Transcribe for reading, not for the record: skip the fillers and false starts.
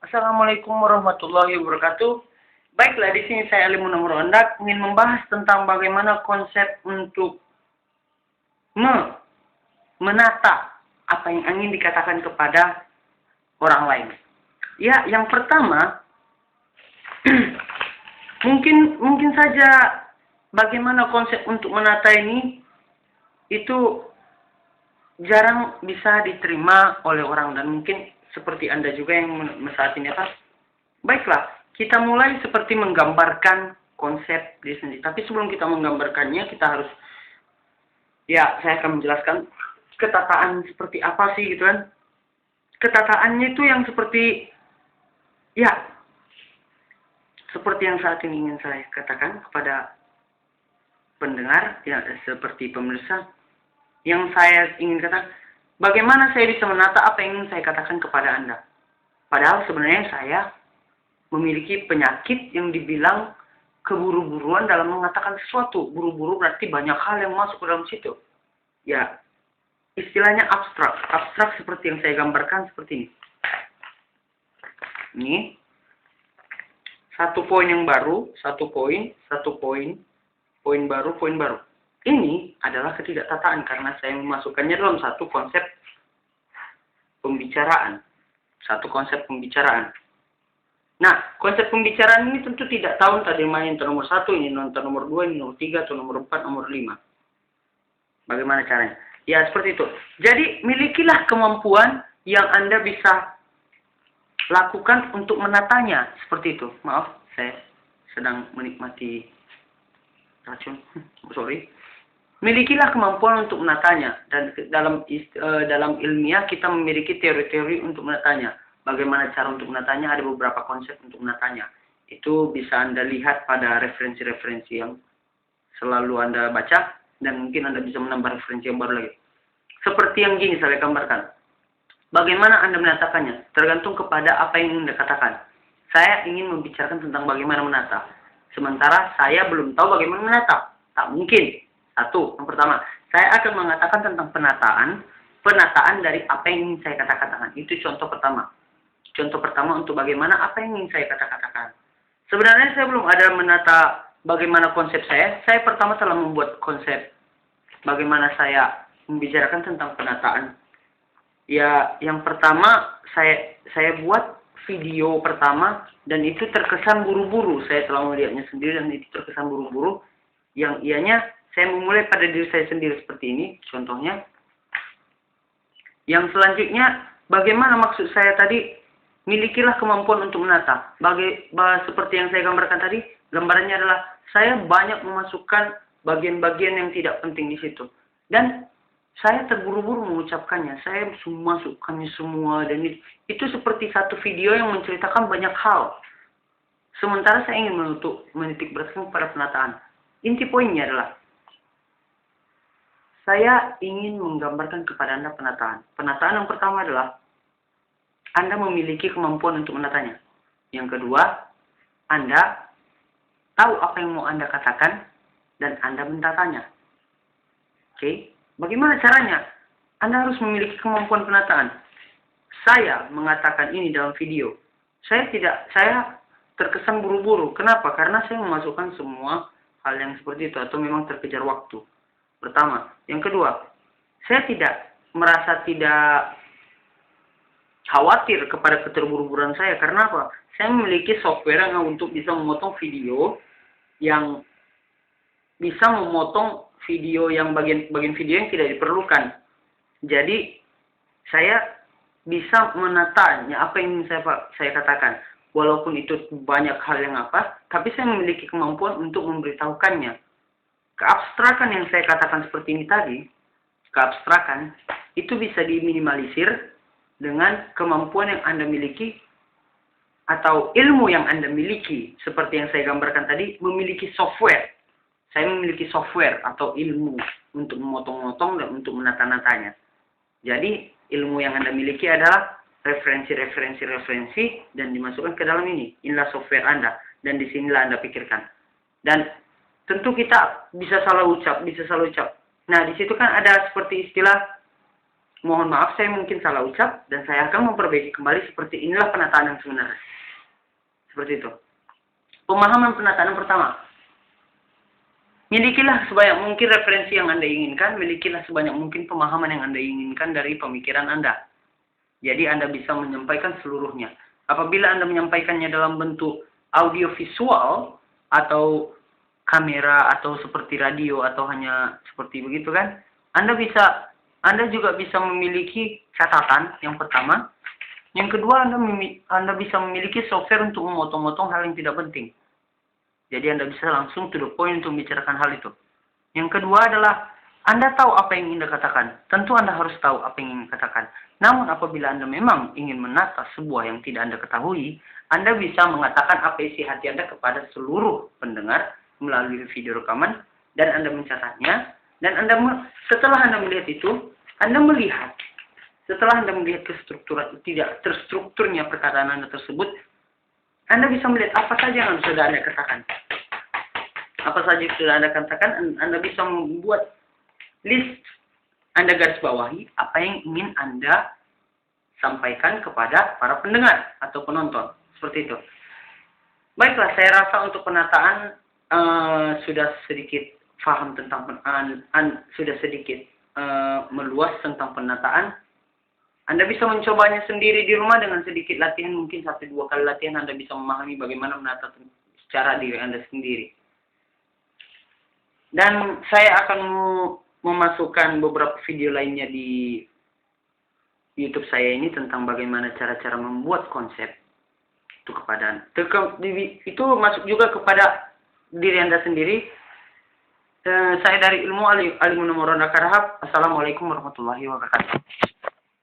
Assalamualaikum warahmatullahi wabarakatuh. Baiklah, di sini saya Ali Munawar Ondak ingin membahas tentang bagaimana konsep untuk menata apa yang ingin dikatakan kepada orang lain. Ya, yang pertama mungkin saja bagaimana konsep untuk menata ini itu jarang bisa diterima oleh orang, dan mungkin seperti Anda juga yang saat ini atas. Baiklah, kita mulai seperti menggambarkan konsep diri sendiri. Tapi sebelum kita menggambarkannya, kita harus, saya akan menjelaskan ketataan seperti apa sih gitu kan. Ketataannya itu yang seperti, seperti yang saat ini ingin saya katakan kepada pendengar, seperti pemirsa. Yang saya ingin katakan, bagaimana saya bisa menata apa yang ingin saya katakan kepada Anda. Padahal sebenarnya saya memiliki penyakit yang dibilang keburu-buruan dalam mengatakan sesuatu. Buru-buru berarti banyak hal yang masuk ke dalam situ. Ya, istilahnya abstrak. Abstrak seperti yang saya gambarkan seperti ini. Ini satu poin yang baru, satu poin baru. Ini adalah ketidaktataan karena saya memasukkannya dalam satu konsep pembicaraan. Nah, konsep pembicaraan ini tentu tidak tahu tadi main nomor 1, ini nonton nomor 2, ini nomor 3, atau nomor 4, nomor 5. Bagaimana caranya? Ya, seperti itu. Jadi, milikilah kemampuan yang Anda bisa lakukan untuk menatanya. Seperti itu. Maaf, saya sedang menikmati racun. Sorry. Milikilah kemampuan untuk menatanya, dan dalam ilmiah kita memiliki teori-teori untuk menatanya. Bagaimana cara untuk menatanya? Ada beberapa konsep untuk menatanya. Itu bisa Anda lihat pada referensi-referensi yang selalu Anda baca, dan mungkin Anda bisa menambah referensi yang baru lagi. Seperti yang gini saya gambarkan. Bagaimana Anda menatakannya? Tergantung kepada apa yang Anda katakan. Saya ingin membicarakan tentang bagaimana menata. Sementara saya belum tahu bagaimana menata. Tak mungkin. Satu, yang pertama, saya akan mengatakan tentang penataan dari apa yang ingin saya katakan. Itu contoh pertama. Contoh pertama untuk bagaimana apa yang ingin saya katakan. Sebenarnya saya belum ada menata bagaimana konsep saya. Saya pertama telah membuat konsep bagaimana saya membicarakan tentang penataan. Ya, yang pertama saya buat video pertama, dan itu terkesan buru-buru. Saya telah melihatnya sendiri dan itu terkesan buru-buru. Yang ianya saya memulai pada diri saya sendiri seperti ini, contohnya. Yang selanjutnya, bagaimana maksud saya tadi, milikilah kemampuan untuk menata. Seperti yang saya gambarkan tadi, gambarannya adalah saya banyak memasukkan bagian-bagian yang tidak penting di situ. Dan saya terburu-buru mengucapkannya. Saya masukkannya semua, dan itu seperti satu video yang menceritakan banyak hal. Sementara saya ingin menitik beratkan pada penataan. Inti poinnya adalah, saya ingin menggambarkan kepada Anda penataan. Penataan yang pertama adalah, Anda memiliki kemampuan untuk menatanya. Yang kedua, Anda tahu apa yang mau Anda katakan, dan Anda menatanya. Oke? Bagaimana caranya? Anda harus memiliki kemampuan penataan. Saya mengatakan ini dalam video. Saya terkesan buru-buru. Kenapa? Karena saya memasukkan semua hal yang seperti itu, atau memang terkejar waktu. Pertama. Yang kedua, saya merasa tidak khawatir kepada keterburu-buruan saya. Karena apa? Saya memiliki software yang untuk bisa memotong video, yang bisa memotong video yang bagian video yang tidak diperlukan. Jadi, saya bisa menatanya apa yang ingin saya katakan. Walaupun itu banyak hal yang tapi saya memiliki kemampuan untuk memberitahukannya. Keabstrakan yang saya katakan seperti ini tadi, keabstrakan, itu bisa diminimalisir dengan kemampuan yang Anda miliki, atau ilmu yang Anda miliki. Seperti yang saya gambarkan tadi, memiliki software. Saya memiliki software atau ilmu untuk memotong-motong dan untuk menata-natanya. Jadi, ilmu yang Anda miliki adalah referensi, dan dimasukkan ke dalam ini. Inilah software Anda, dan disinilah Anda pikirkan. Dan tentu kita bisa salah ucap. Nah, di situ kan ada seperti istilah Mohon maaf saya mungkin salah ucap dan saya akan memperbaiki kembali seperti inilah penataan yang sebenarnya. Seperti itu. Pemahaman penataan yang pertama. Milikilah sebanyak mungkin referensi yang Anda inginkan, milikilah sebanyak mungkin pemahaman yang Anda inginkan dari pemikiran Anda. Jadi Anda bisa menyampaikan seluruhnya. Apabila Anda menyampaikannya dalam bentuk audio visual atau kamera atau seperti radio atau hanya seperti begitu kan, Anda juga bisa memiliki catatan yang pertama. Yang kedua, Anda bisa memiliki software untuk memotong-motong hal yang tidak penting. Jadi Anda bisa langsung to the point untuk membicarakan hal itu. Yang kedua adalah Anda tahu apa yang ingin Anda katakan. Tentu Anda harus tahu apa yang ingin katakan. Namun apabila Anda memang ingin menata sebuah yang tidak Anda ketahui, Anda bisa mengatakan apa isi hati Anda kepada seluruh pendengar melalui video rekaman dan Anda mencatatnya. Dan setelah Anda melihat itu, setelah Anda melihat tidak terstrukturnya perkataan Anda tersebut, Anda bisa melihat apa saja yang sudah Anda katakan. Apa saja yang sudah Anda katakan, Anda bisa membuat list. Anda garis bawahi apa yang ingin Anda sampaikan kepada para pendengar atau penonton. Seperti itu. Baiklah, saya rasa untuk penataan sudah sedikit paham tentang sudah sedikit meluas tentang penataan. Anda bisa mencobanya sendiri di rumah dengan sedikit latihan, mungkin 1-2 kali latihan Anda bisa memahami bagaimana menata secara diri Anda sendiri. Dan saya akan memasukkan beberapa video lainnya di YouTube saya ini tentang bagaimana cara-cara membuat konsep itu itu masuk juga kepada diri Anda sendiri. Saya dari Ilmu Alimun Assalamualaikum warahmatullahi wabarakatuh.